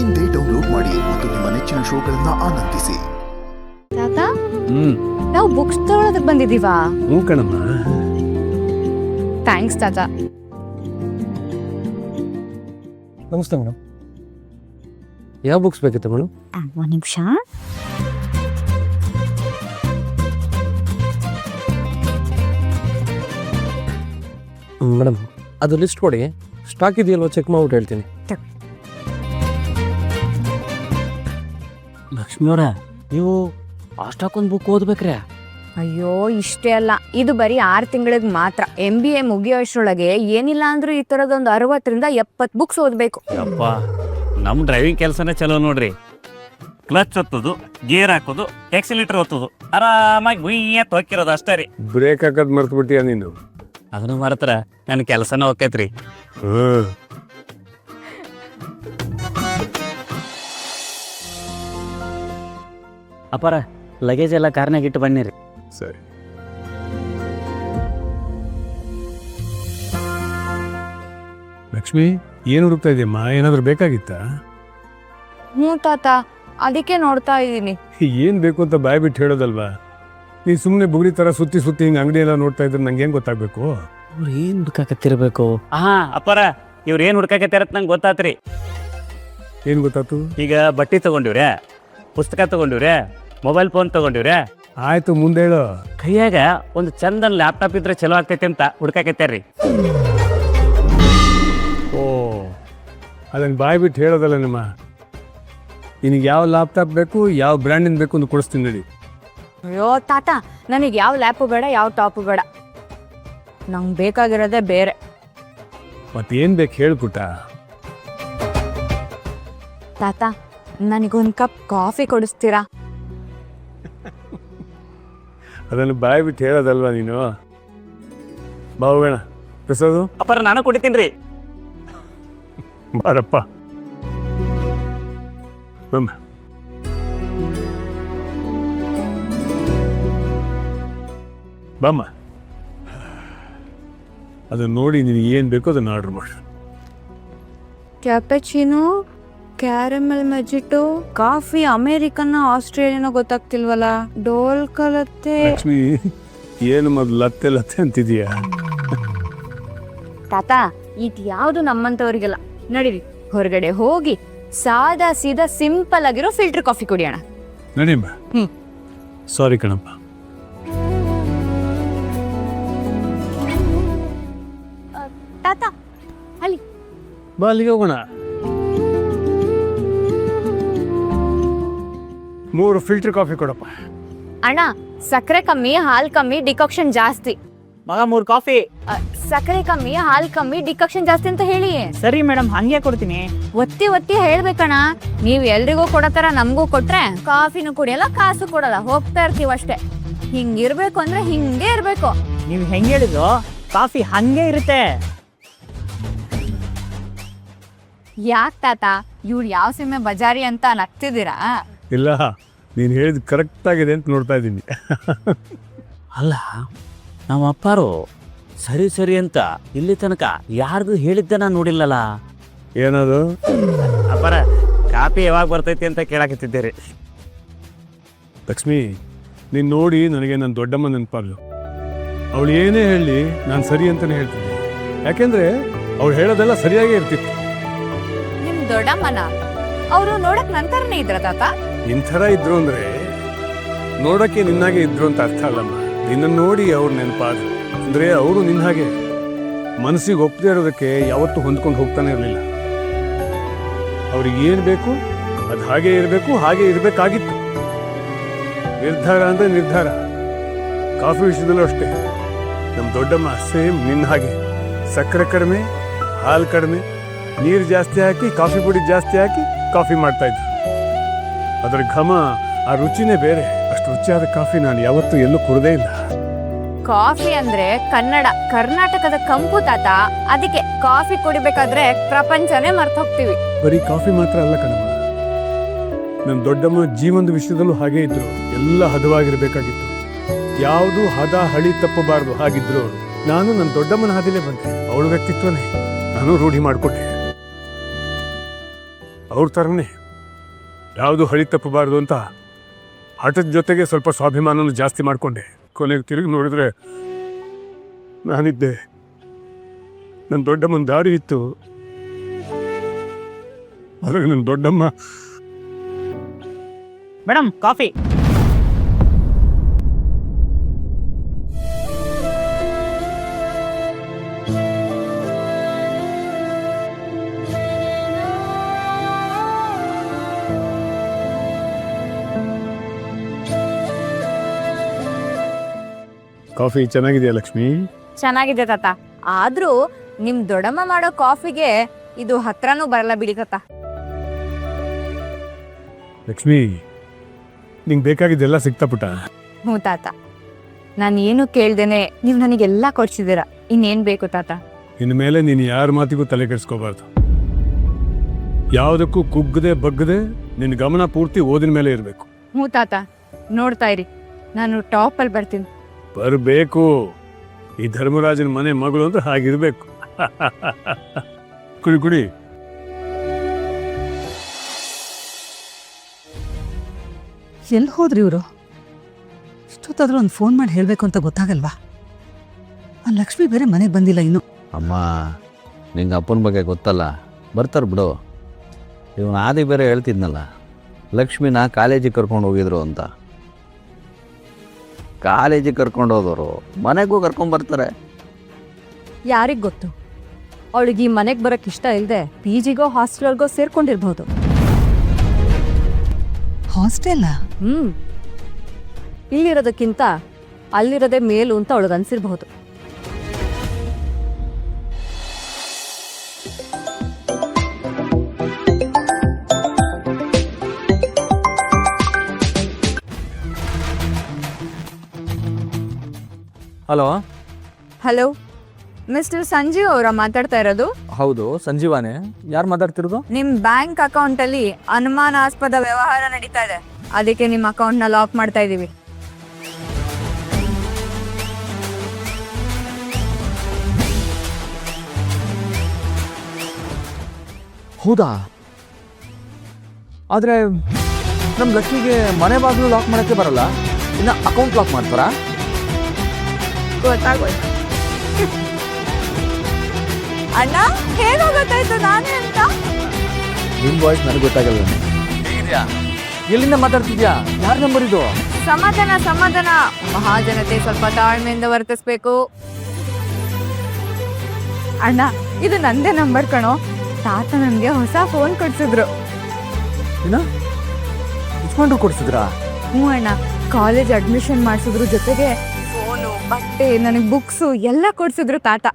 ಇಂದೇ ಡೌನ್ಲೋಡ್ ಮಾಡಿ ಮತ್ತು ನಿಮ್ಮ ನೆಚ್ಚಿನ ಶೋಗಳನ್ನ ಆನಂದಿಸಿ. ತಾತ, ನಾವು ಬುಕ್ಸ್ ತಗೊಳ್ಳೋದಕ್ಕೆ ಬಂದಿದೀವಾ? ಹ್ಞೂ ಕಣಮ್ಮ. ಥ್ಯಾಂಕ್ಸ್ ತಾತ. ನಮಸ್ತೆ ಮೇಡಮ್. ಯಾವ ಬುಕ್ಸ್ ಬೇಕಿತ್ತು ಮೇಡಮ್? ಒಂದು ನಿಮಿಷ. ಮೇಡಮ್ ಅದು ಲಿಸ್ಟ್ ಕೊಡಿ, ಸ್ಟಾಕ್ ಇದೆಯಲ್ವ ಚೆಕ್ ಮಾಡ್ಬಿಟ್ಟು ಹೇಳ್ತೀನಿ. ಲಕ್ಷ್ಮಿಯವರ, ನೀವು ಅಷ್ಟಕ್ಕೊಂದು ಬುಕ್ ಓದ್ಬೇಕ್ರೆ? ಅಯ್ಯೋ, ಇಷ್ಟೇ ಅಲ್ಲ, ಇದು ಬರೀ 6 ತಿಂಗಳಿಗೆ ಮಾತ್ರ. MBA ಮುಗಿಯೋಷ್ಟರೊಳಗೆ ಏನಿಲ್ಲ ಅಂದ್ರೂ ಈ ತರದೊಂದು 60ರಿಂದ 70 ಬುಕ್ಸ್ ಓದ್ಬೇಕು. ಯಪ್ಪ, ನಮ್ಮ ಡ್ರೈವಿಂಗ್ ಕೆಲಸನೇ ಚಲೋ ನೋಡ್ರಿ. ಕ್ಲಚ್ ಒತ್ತೋದು, ಗೇರ್ ಹಾಕೋದು, ಎಕ್ಸಿಲೇಟರ್ ಒತ್ತೋದು, ಆರಾಮಾಗಿ ಗುಯ್ಯ ತೊಕ್ಕಿರೋದು ಅಷ್ಟೇ ರೀ. ಬ್ರೇಕ್ ಹಾಕೋದು ಮರ್ತು ಬಿಟ್ಟಿಯಾ ನೀನು? ಅದನ್ನು ಮರತ್ರ ನನ್ನ ಕೆಲಸನ ಹೋಗ್ತೈತ್ರಿ. ಅಪ್ಪಾರ, ಲಗೇಜ್ ಎಲ್ಲ ಕಾರ್ನಾಗ ಇಟ್ಟು ಬನ್ನಿರಿ. ಸರಿ. ಲಕ್ಷ್ಮಿ, ಏನು ಹುಡುಕ್ತಾ ಇದೆಯಮ್ಮ? ಏನಾದರೂ ಬೇಕಾಗಿತ್ತಾ? ಹ್ಞೂ ತಾತ, ಅದಕ್ಕೆ ನೋಡ್ತಾ ಇದ್ದೀನಿ. ಏನು ಬೇಕು ಅಂತ ಬಾಯ್ ಬಿಟ್ಟು ಹೇಳೋದಲ್ವಾ? ನೀ ಸುಮ್ಮನೆ ಬುಗುರಿ ಥರ ಸುತ್ತಿ ಸುತ್ತಿ ಹಿಂಗೆ ಅಂಗಡಿ ಎಲ್ಲ ನೋಡ್ತಾ ಇದ್ರೆ ನಂಗೆ ಏನು ಗೊತ್ತಾಗಬೇಕು? ಅವ್ರು ಏನು ಹುಡ್ಕಾಕತ್ತಿರ್ಬೇಕು? ಅಪ್ಪಾರ, ಇವ್ರು ಏನು ಹುಡ್ಕಾಕತ್ತಿರತ್ ನಂಗೆ ಗೊತ್ತಾತ್ರಿ. ಏನು ಗೊತ್ತಾಯ್ತು? ಈಗ ಬಟ್ಟೆ ತಗೊಂಡಿವ್ರೆ, ಪುಸ್ತಕ ತಗೊಂಡಿವ್ರೆ, ಮೊಬೈಲ್ ಫೋನ್ ತಗೊಂಡಿವ್ರೆ. ಆಯ್ತು, ಮುಂದೆ ಹೇಳು. ಕೈಯಾಗ ಒಂದು ಚಂದನ್ ಲ್ಯಾಪ್ಟಾಪ್ ಇದ್ರೆ ಚಲೋ ಆಗ್ತೈತಿ ಅಂತ ಹುಡ್ಕಾಕತ್ಯಾರ್ರಿ. ಓ, ಅದನ್ನು ಬಾಯ್ ಬಿಟ್ಟು ಹೇಳೋದಲ್ಲ ನಿಮ್ಮ. ನಿನಗೆ ಯಾವ ಲ್ಯಾಪ್ಟಾಪ್ ಬೇಕು, ಯಾವ ಬ್ರ್ಯಾಂಡಿನ ಬೇಕು ಅಂತ ಕೊಡಿಸ್ತೀನಿ ನಡಿ. ಅಯ್ಯೋ ತಾತ, ನನಗೆ ಯಾವ ಲ್ಯಾಪು ಬೇಡ, ಯಾವ ಟಾಪು ಬೇಡ. ನಂಗೆ ಬೇಕಾಗಿರೋದೇ ಬೇರೆ. ಮತ್ತೇನು ಬೇಕು ಹೇಳ್ಬಿಟ್ಟ? ತಾತ, ನನಗೊಂದು ಕಪ್ ಕಾಫಿ ಕೊಡಿಸ್ತೀರಾ? ಅದನ್ನು ಬಾಯ್ ಬಿಟ್ಟು ಹೇಳೋದಲ್ವಾ ನೀನು? ಬಾವುಗಣ ಪ್ರಸಾದು. ಅಪ್ಪಾರ, ನಾನು ಕುಡಿತೀನಿ ರೀ. ಬಾರಪ್ಪ. ಬಮ್ಮ. ಬಮ್ಮ. ಅದನ್ನು ನೋಡಿ ನಿನಗೆ ಏನು ಬೇಕೋ ಅದನ್ನು ಆರ್ಡರ್ ಮಾಡಿ. ಕ್ಯಾಪಚಿನೋ, ಕ್ಯಾರಮೆಲ್ ಮೆಜಿಟೋ, ಕಾಫಿ ಅಮೇರಿಕನ್ ಆಸ್ಟ್ರೇಲಿಯನೋ ಗೊತ್ತಾಗ್ತಿಲ್ವಲ್ಲ. ಡೋಲ್ ಕಲತ್ತೆ. ಲಕ್ಷ್ಮಿ, ಏನು ಮೊದಲು ಲತ್ತೆ ಲತ್ತೆ ಅಂತಿದೀಯಾ? ತಾತ, ಇದು ಯಾವುದು ನಮ್ಮಂತವ್ರಿಗೆಲ್ಲ. ನಡೀರಿ, ಹೊರಗಡೆ ಹೋಗಿ ಸಾದಾ ಸೀದಾ ಸಿಂಪಲ್ ಆಗಿರೋ ಫಿಲ್ಟರ್ ಕಾಫಿ ಕುಡಿಯೋಣ. ನಡಿಯಮ್ಮ. ಸಾರಿ ಕಣಪ್ಪ. ತಾತ, ಅಲ್ಲಿ ಬಾ, ಅಲ್ಲಿಗೆ ಹೋಗೋಣ. 3 ಫಿಲ್ಟರ್ ಕಾಫಿ ಕೊಡಪ್ಪ. ಅಣ್ಣ, ಸಕ್ಕರೆ ಕಮ್ಮಿ, ಹಾಲು ಕಮ್ಮಿ, ಡಿಕಾಕ್ಷನ್ ಜಾಸ್ತಿ. ಮಗ 3 ಕಾಫಿ. ಸಕ್ಕರೆ ಕಮ್ಮಿ, ಹಾಲು ಕಮ್ಮಿ, ಡಿಕಾಕ್ಷನ್ ಜಾಸ್ತಿ ಅಂತ ಹೇಳಿ. ಸರಿ ಮೇಡಮ್, ಹಂಗೆ ಕೊಡ್ತೀನಿ. ಒತ್ತಿ ಒತ್ತಿ ಹೇಳ್ಬೇಕಣ್ಣ. ನೀವ್ ಎಲ್ರಿಗೂ ಕೊಡೋತರ ನಮಗೂ ಕೊಟ್ರೆ ಕಾಫಿನೂ ಕುಡಿಯಲ್ಲ, ಕಾಸು ಕೊಡಲ್ಲ, ಹೋಗ್ತಾ ಇರ್ತೀವಿ ಅಷ್ಟೇ. ಹಿಂಗಿರ್ಬೇಕು ಅಂದ್ರೆ ಹಿಂಗೆ ಇರ್ಬೇಕು. ನೀವು ಹೆಂಗೆ ಹೇಳಿದ್ರು, ಕಾಫಿ ಹಂಗೆ ಇರುತ್ತೆ. ಯಾಕೆ ತಾತ, ಇವ್ರು ಯಾವ ಸೀಮೆ ಬಜಾರಿ ಅಂತ ನಗ್ತಿದ್ದೀರಾ? ಇಲ್ಲ, ನೀನು ಹೇಳಿದ್ ಕರೆಕ್ಟ್ ಆಗಿದೆ ಅಂತ ನೋಡ್ತಾ ಇದ್ದೀನಿ. ಅಲ್ಲ, ನಮ್ಮ ಅಪ್ಪಾರು ಸರಿ ಸರಿ ಅಂತ ಇಲ್ಲಿ ತನಕ ಯಾರಿಗೂ ಹೇಳಿದ್ದ ನಾನು ನೋಡಿಲ್ಲಲ್ಲ. ಏನದು? ಅಪ್ಪಾರ, ಕಾಫಿ ಯಾವಾಗ ಬರ್ತೈತಿ ಅಂತ ಕೇಳಾಕತ್ತಿದ್ದೀರಿ. ಲಕ್ಷ್ಮಿ, ನೀನು ನೋಡಿ ನನಗೆ ನನ್ನ ದೊಡ್ಡಮ್ಮ ನೆನಪಾಗ್ಲು. ಅವಳು ಏನೇ ಹೇಳಿ ನಾನು ಸರಿ ಅಂತಲೇ ಹೇಳ್ತಿದ್ದೆ. ಯಾಕೆಂದರೆ ಅವಳು ಹೇಳೋದೆಲ್ಲ ಸರಿಯಾಗೇ ಇರ್ತಿತ್ತು. ನಿಮ್ ದೊಡ್ಡಮ್ಮನ ಅವರು ನೋಡಕ್ ನಂತರನೇ ಇದ್ರ ತಾತ? ನಿನ್ ಥರ ಇದ್ರು ಅಂದರೆ ನೋಡೋಕ್ಕೆ ನಿನ್ನಾಗೆ ಇದ್ರು ಅಂತ ಅರ್ಥ ಅಲ್ಲಮ್ಮ. ನಿನ್ನನ್ನು ನೋಡಿ ಅವ್ರು ನೆನಪಾದ್ರು ಅಂದರೆ ಅವರು ನಿನ್ನ ಹಾಗೆ ಮನಸ್ಸಿಗೆ ಒಪ್ಪದೇ ಇರೋದಕ್ಕೆ ಯಾವತ್ತೂ ಹೊಂದ್ಕೊಂಡು ಹೋಗ್ತಾನೆ ಇರಲಿಲ್ಲ. ಅವ್ರಿಗೆ ಏನು ಬೇಕು ಅದು ಹಾಗೇ ಇರಬೇಕು, ಹಾಗೆ ಇರಬೇಕಾಗಿತ್ತು. ನಿರ್ಧಾರ ಅಂದರೆ ನಿರ್ಧಾರ. ಕಾಫಿ ವಿಷಯದಲ್ಲೂ ಅಷ್ಟೇ. ನಮ್ಮ ದೊಡ್ಡಮ್ಮ ಸೇಮ್ ನಿನ್ನ ಹಾಗೆ ಸಕ್ಕರೆ ಕಡಿಮೆ, ಹಾಲು ಕಡಿಮೆ, ನೀರು ಜಾಸ್ತಿ ಹಾಕಿ, ಕಾಫಿ ಪುಡಿ ಜಾಸ್ತಿ ಹಾಕಿ ಕಾಫಿ ಮಾಡ್ತಾಯಿದ್ರು. ಅದರ ಘಮ, ಆ ರುಚಿನೇ ಬೇರೆ. ಅಷ್ಟು ರುಚಿಯಾದ ಕಾಫಿ ನಾನು ಯಾವತ್ತೂ ಎಲ್ಲೂ ಕುಡಿದೇ ಇಲ್ಲ. ಕಾಫಿ ಅಂದ್ರೆ ಕನ್ನಡ, ಕರ್ನಾಟಕದ ಕಂಪು ತಾತ. ಅದಕ್ಕೆ ಕಾಫಿ ಕುಡಿಬೇಕಾದ್ರೆ ಪ್ರಪಂಚನೇ ಮರ್ತು ಹೋಗ್ತೀವಿ. ಬರೀ ಕಾಫಿ ಮಾತ್ರ ಅಲ್ಲ ಕಣಮ್ಮ, ನನ್ನ ದೊಡ್ಡಮ್ಮ ಜೀವನದ ವಿಷಯದಲ್ಲೂ ಹಾಗೇ ಇದ್ರು. ಎಲ್ಲ ಹದವಾಗಿರ್ಬೇಕಾಗಿತ್ತು, ಯಾವುದು ಹದ ಹಳಿ ತಪ್ಪಬಾರದು. ಹಾಗಿದ್ರು ನಾನು ನನ್ನ ದೊಡ್ಡಮ್ಮನ ಹಾದಿಲೇ ಬಂದೆ. ಅವಳ ವ್ಯಕ್ತಿತ್ವನೇ ನಾನು ರೂಢಿ ಮಾಡಿಕೊಟ್ಟೆ. ಅವ್ರ ಥರನೇ ಯಾವುದು ಹಳಿ ತಪ್ಪಬಾರ್ದು ಅಂತ ಆಟದ ಜೊತೆಗೆ ಸ್ವಲ್ಪ ಸ್ವಾಭಿಮಾನನೂ ಜಾಸ್ತಿ ಮಾಡಿಕೊಂಡೆ. ಕೊನೆಗೆ ತಿರುಗಿ ನೋಡಿದ್ರೆ ನಾನಿದ್ದೆ, ನನ್ನ ದೊಡ್ಡಮ್ಮನ ದಾರಿ ಇತ್ತು. ಅದ್ರಾಗ ನನ್ನ ದೊಡ್ಡಮ್ಮ ಮೇಡಮ್ ಕಾಫಿ. ಕಾಫಿ ಚೆನ್ನಾಗಿದೆಯಾ ಲಕ್ಷ್ಮಿ? ಚೆನ್ನಾಗಿದೆ ತಾತ. ಆದ್ರೂ ನಿಮ್ ದೊಡ್ಡಮ್ಮ ಮಾಡೋ ಕಾಫಿಗೆ ಇದು ಹತ್ರನೂ ಬರಲ್ಲ ಬಿಡಿ ತಾತ. ಲಕ್ಷ್ಮಿ, ನಿಂಗೆ ಬೇಕಾಗಿದ್ದೆಲ್ಲ ಸಿಗ್ತಾ ಪುಟ್ಟ? ಹ್ಞೂ ತಾತ, ನಾನು ಏನು ಕೇಳ್ದೇನೆ ನೀವು ನನಗೆಲ್ಲ ಕೊಡ್ಸಿದ್ದೀರ. ಇನ್ನೇನ್ ಬೇಕು ತಾತ? ಇನ್ನು ಮೇಲೆ ನೀನು ಯಾರ ಮಾತಿಗೂ ತಲೆ ಕೆಡಿಸ್ಕೋಬಾರ್ದು. ಯಾವುದಕ್ಕೂ ಕುಗ್ಗದೆ ಬಗ್ಗದೆ ನಿನ್ನ ಗಮನ ಪೂರ್ತಿ ಓದಿನ ಮೇಲೆ ಇರಬೇಕು. ಹ್ಞೂ ತಾತ, ನೋಡ್ತಾ ಇರಿ, ನಾನು ಟಾಪಲ್ಲಿ ಬರ್ತೀನಿ. ಬರಬೇಕು. ಈ ಧರ್ಮರಾಜನ ಮನೆ ಮಗಳು ಅಂದ್ರೆ ಹಾಗಿರ್ಬೇಕು. ಕುಡಿ ಕುಡಿ. ಎಲ್ಲಿ ಹೋದ್ರಿ ಇವರು? ಇಷ್ಟೊತ್ತಾದ್ರೂ ಒಂದು ಫೋನ್ ಮಾಡಿ ಹೇಳಬೇಕು ಅಂತ ಗೊತ್ತಾಗಲ್ವಾ? ಆ ಲಕ್ಷ್ಮಿ ಬೇರೆ ಮನೆಗೆ ಬಂದಿಲ್ಲ ಇನ್ನು. ಅಮ್ಮ, ನಿಂಗೆ ಅಪ್ಪನ ಬಗ್ಗೆ ಗೊತ್ತಲ್ಲ, ಬರ್ತಾರೆ ಬಿಡು. ಇವನು ಆದಿ ಬೇರೆ ಹೇಳ್ತಿದ್ನಲ್ಲ, ಲಕ್ಷ್ಮಿನ ಕಾಲೇಜಿಗೆ ಕರ್ಕೊಂಡು ಹೋಗಿದ್ರು ಅಂತ. ಕಾಲೇಜಿಗೆ ಕರ್ಕೊಂಡು ಹೋದವರು ಮನೆಗೂ ಕರ್ಕೊಂಡು ಬರ್ತಾರೆ. ಯಾರಿಗ್ ಗೊತ್ತು, ಅವಳಿಗೆ ಈ ಮನೆಗೆ ಬರೋಕ್ಕೆ ಇಷ್ಟ ಇಲ್ಲದೆ PGಗೋ ಹಾಸ್ಟೆಲ್ಗೋ ಸೇರ್ಕೊಂಡಿರ್ಬೋದು. ಹಾಸ್ಟೆಲ್ಲ? ಇಲ್ಲಿರೋದಕ್ಕಿಂತ ಅಲ್ಲಿರೋದೇ ಮೇಲು ಅಂತ ಅವಳಿಗೆ ಅನ್ಸಿರ್ಬಹುದು. ಹಲೋ. ಹಲೋ, ಮಿಸ್ಟರ್ ಸಂಜೀವ್ ಅವರ ಮಾತಾಡ್ತಾ ಇರೋದು? ಹೌದು, ಸಂಜೀವಾನೆ. ಯಾರು ಮಾತಾಡ್ತಿರೋದು? ನಿಮ್ ಬ್ಯಾಂಕ್ ಅಕೌಂಟ್ ಅಲ್ಲಿ ಅನುಮಾನಾಸ್ಪದ ವ್ಯವಹಾರ ನಡೀತಾ ಇದೆ. ಅದಕ್ಕೆ ನಿಮ್ಮ ಅಕೌಂಟ್ ನ ಲಾಕ್ ಮಾಡ್ತಾ ಇದೀವಿ. ಹೌದಾ? ಆದ್ರೆ ನಮ್ಮ ಲಕ್ಷ್ಮಿಗೆ ಮನೆ ಬಾಗಿಲು ಲಾಕ್ ಮಾಡಕ್ಕೆ ಬರಲ್ಲ, ಇನ್ನು ಅಕೌಂಟ್ ಲಾಕ್ ಮಾಡ್ತಾರಾ? ಗೊತ್ತಾಗೋಯ್ತು. ಅಣ್ಣ, ಹೇಗೋ ಗೊತ್ತಾಯ್ತು ನಾನೇ ಅಂತ? ನಿಮ್ಮ ವಾಯ್ಸ್ ನನಗೆ ಗೊತ್ತಾಗಲ್ಲ. ಹೇಗಿದ್ಯಾ? ಎಲ್ಲಿಂದ ಮಾತಾಡ್ತಿದ್ಯಾ? ಯಾರ ನಂಬರ್ ಇದು? ಸಮಾಧಾನ ಸಮಾಧಾನ. ಮಹಾಜನತೆ ಸ್ವಲ್ಪ ತಾಳ್ಮೆಯಿಂದ ವರ್ತಿಸ್ಬೇಕು. ಅಣ್ಣ, ಇದು ನಂದೇ ನಂಬರ್ ಕಣೋ. ತಾತ ನನ್ಗೆ ಹೊಸ ಫೋನ್ ಕೊಡ್ಸಿದ್ರು. ಇಸ್ಕೊಂಡು ಕೊಡ್ಸಿದ್ರಾ? ಹ್ಞೂ ಅಣ್ಣ, ಕಾಲೇಜ್ ಅಡ್ಮಿಷನ್ ಮಾಡಿಸಿದ್ರು, ಜೊತೆಗೆ ಫೋನು, ಬಟ್ಟೆ, ನನಗೆ ಬುಕ್ಸು ಎಲ್ಲ ಕೊಡ್ಸಿದ್ರು ತಾತ.